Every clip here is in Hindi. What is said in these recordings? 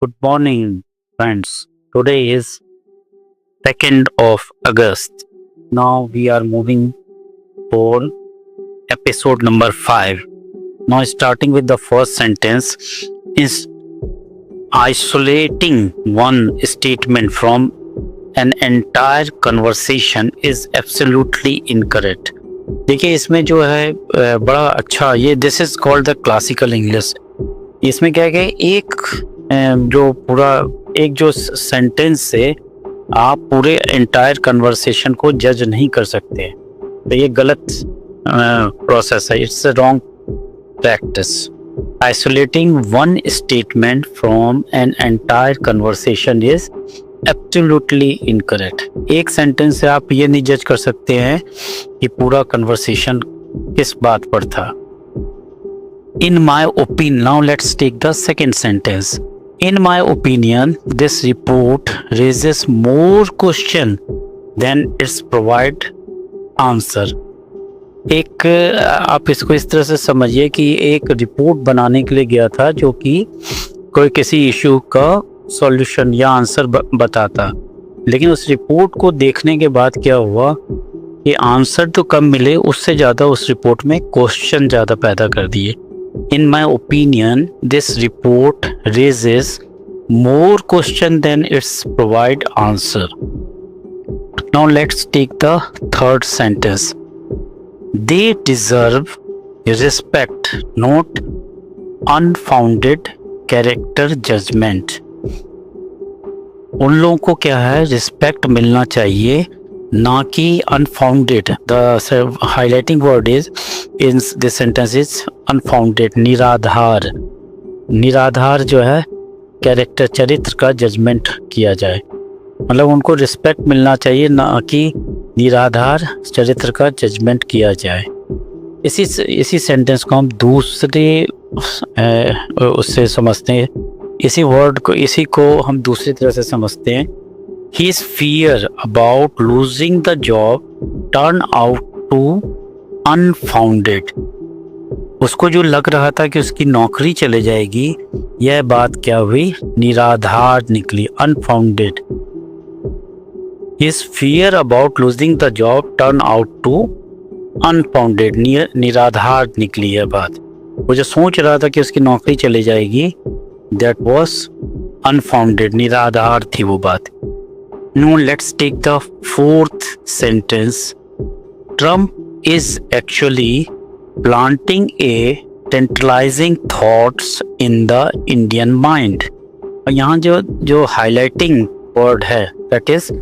Good morning, friends. Today is 2nd of August. Now we are moving for episode number 5. Now starting with the first sentence is isolating one statement from an entire conversation is absolutely incorrect. देखिए इसमें जो है बड़ा अच्छा ये this is called the classical English. इसमें क्या है कि एक जो सेंटेंस से आप पूरे एंटायर कन्वर्सेशन को जज नहीं कर सकते. तो ये गलत प्रोसेस है. It's a wrong practice. Isolating one statement from an entire conversation is absolutely incorrect. एक सेंटेंस से आप ये नहीं जज कर सकते हैं कि पूरा कन्वर्सेशन किस बात पर था. In my opinion, now let's take the second sentence. In my opinion, this report raises more question than its provide answer. एक आप इसको इस तरह से समझिए कि एक रिपोर्ट बनाने के लिए गया था जो कि कोई किसी इशू का सॉल्यूशन या आंसर बताता, लेकिन उस रिपोर्ट को देखने के बाद क्या हुआ कि आंसर तो कम मिले, उससे ज़्यादा उस रिपोर्ट में क्वेश्चन ज़्यादा पैदा कर दिए. In my opinion, this report raises more question than its provide answer. Now let's take the third sentence. They deserve respect, not unfounded character judgment. उन लोगों को क्या है, रिस्पेक्ट मिलना चाहिए, ना कि unfounded. The highlighting word is in this sentence is unfounded. निराधार. निराधार जो है कैरेक्टर चरित्र का जजमेंट किया जाए, मतलब उनको रिस्पेक्ट मिलना चाहिए, ना कि निराधार चरित्र का जजमेंट किया जाए. इसी सेंटेंस को हम दूसरे उससे समझते हैं. इसी को हम दूसरी तरह से समझते हैं. His fear about losing the job turned out to unfounded. उसको जो लग रहा था कि उसकी नौकरी चले जाएगी, यह बात क्या हुई, निराधार निकली, unfounded. His fear about losing the job turned out to unfounded. निराधार निकली यह बात. वो जो सोच रहा था कि उसकी नौकरी चले जाएगी, that was unfounded. निराधार थी वो बात. Now let's take the fourth sentence. Trump is actually planting a tantalizing thoughts in the Indian mind. और यहाँ जो highlighting word है, that is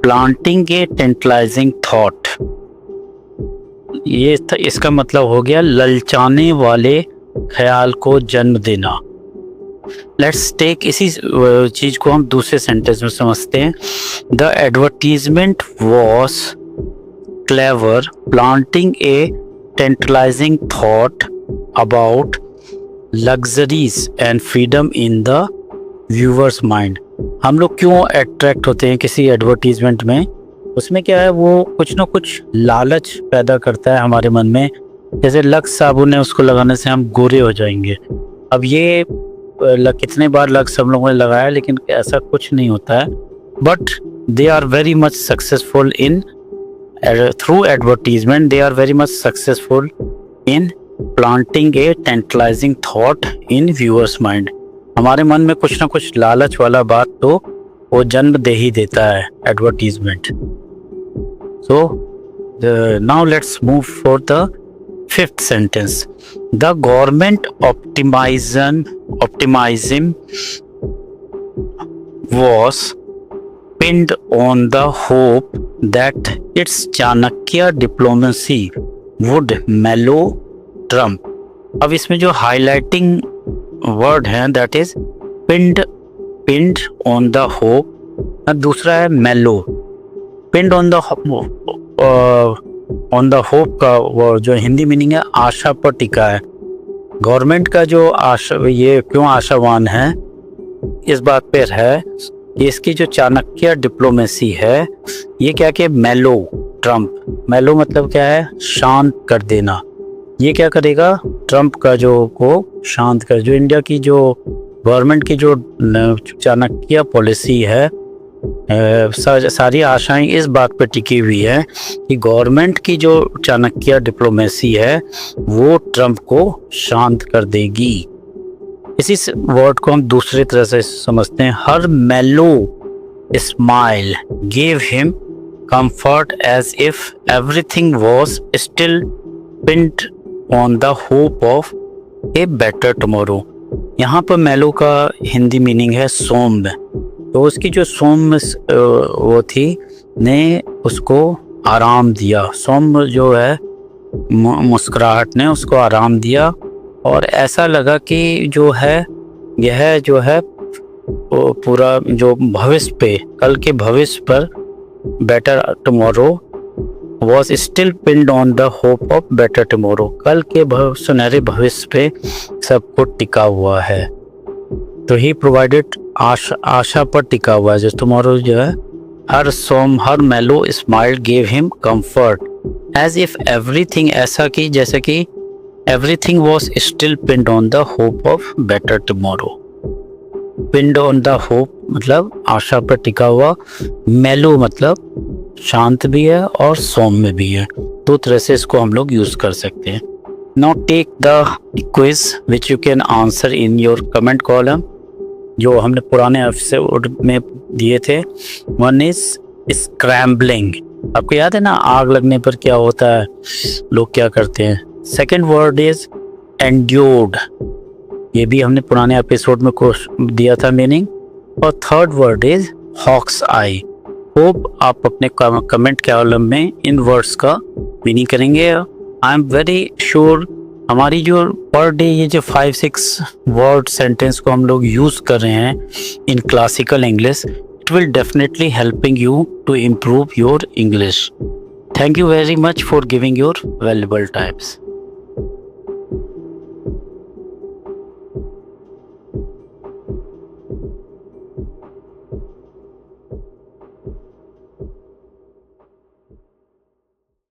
planting a tantalizing thought. इसका मतलब हो गया ललचाने वाले ख्याल को जन्म देना. लेट्स टेक इसी चीज को हम दूसरे सेंटेंस में समझते हैं. The advertisement was clever planting a tantalizing thought about luxuries and freedom in the viewers mind. हम लोग क्यों अट्रैक्ट होते हैं किसी एडवर्टीजमेंट में? उसमें क्या है, वो कुछ ना कुछ लालच पैदा करता है हमारे मन में. जैसे लक्स साबुन है, उसको लगाने से हम गोरे हो जाएंगे. अब ये कितने बार लक्स हम लोगों ने लगाया, लेकिन ऐसा कुछ नहीं होता है. But they are very much successful in through advertisement. They are very much successful in planting a tantalizing thought in viewers mind. हमारे मन में कुछ ना कुछ लालच वाला बात तो वो जन्म दे ही देता है advertisement. So now let's move for the fifth sentence. The government optimism was pinned on the hope that its Chanakya diplomacy would mellow Trump. अब इसमें जो highlighting word है, that is pinned on the hope. दूसरा है mellow. pinned on the hope का वो जो हिंदी मीनिंग है, आशा पर टिका है. गवर्नमेंट का जो आशा, ये क्यों आशावान है, इस बात पर है कि इसकी जो चाणक्य डिप्लोमेसी है, ये क्या कि मेलो ट्रम्प. मेलो मतलब क्या है, शांत कर देना. ये क्या करेगा, ट्रम्प का जो को शांत कर, जो इंडिया की जो गवर्नमेंट की जो चाणक्य पॉलिसी है, सारी आशाएं इस बात पर टिकी हुई है कि गवर्नमेंट की जो चाणक्य डिप्लोमेसी है वो ट्रंप को शांत कर देगी। इसी वर्ड को हम दूसरी तरह से समझते हैं, हर mellow smile gave him comfort as if everything was still pinned on the hope of a better tomorrow। यहाँ पर मेलो का हिंदी मीनिंग है सौम्य। तो उसकी जो सौम्य वो थी ने उसको आराम दिया। सौम्य जो है मुस्कुराहट ने उसको आराम दिया और ऐसा लगा कि जो है यह जो है वो पूरा जो भविष्य पे, कल के भविष्य पर better tomorrow was still pinned on the hope of better tomorrow. कल के सुनहरे भविष्य पे सब कुछ टिका हुआ है। तो ही प्रोवाइडेड आशा पर टिका हुआ है। जो टुमारो जो है her mellow smile gave him comfort as if everything, ऐसा कि जैसे कि everything was still pinned on the hope of better tomorrow. Pinned on the hope मतलब आशा पर टिका हुआ, मेलो मतलब शांत भी है और सौम्य भी है। दो तरह से इसको हम लोग यूज कर सकते हैं। Now take the quiz which you can answer in your comment column, जो हमने पुराने एपिसोड में दिए थे। वन इज स्क्रैम्बलिंग, आपको याद है ना आग लगने पर क्या होता है, लोग क्या करते हैं। सेकेंड वर्ड इज एंड्योर्ड, ये भी हमने पुराने एपिसोड में दिया था मीनिंग। और third word is hawks eye. Hope आप अपने कमेंट कॉलम में इन वर्ड्स का मीनिंग करेंगे। आई एम वेरी श्योर हमारी जो पर डे ये जो 5-6 वर्ड सेंटेंस को हम लोग यूज़ कर रहे हैं in classical English, it will definitely helping you to improve your English. Thank you very much for giving your valuable times.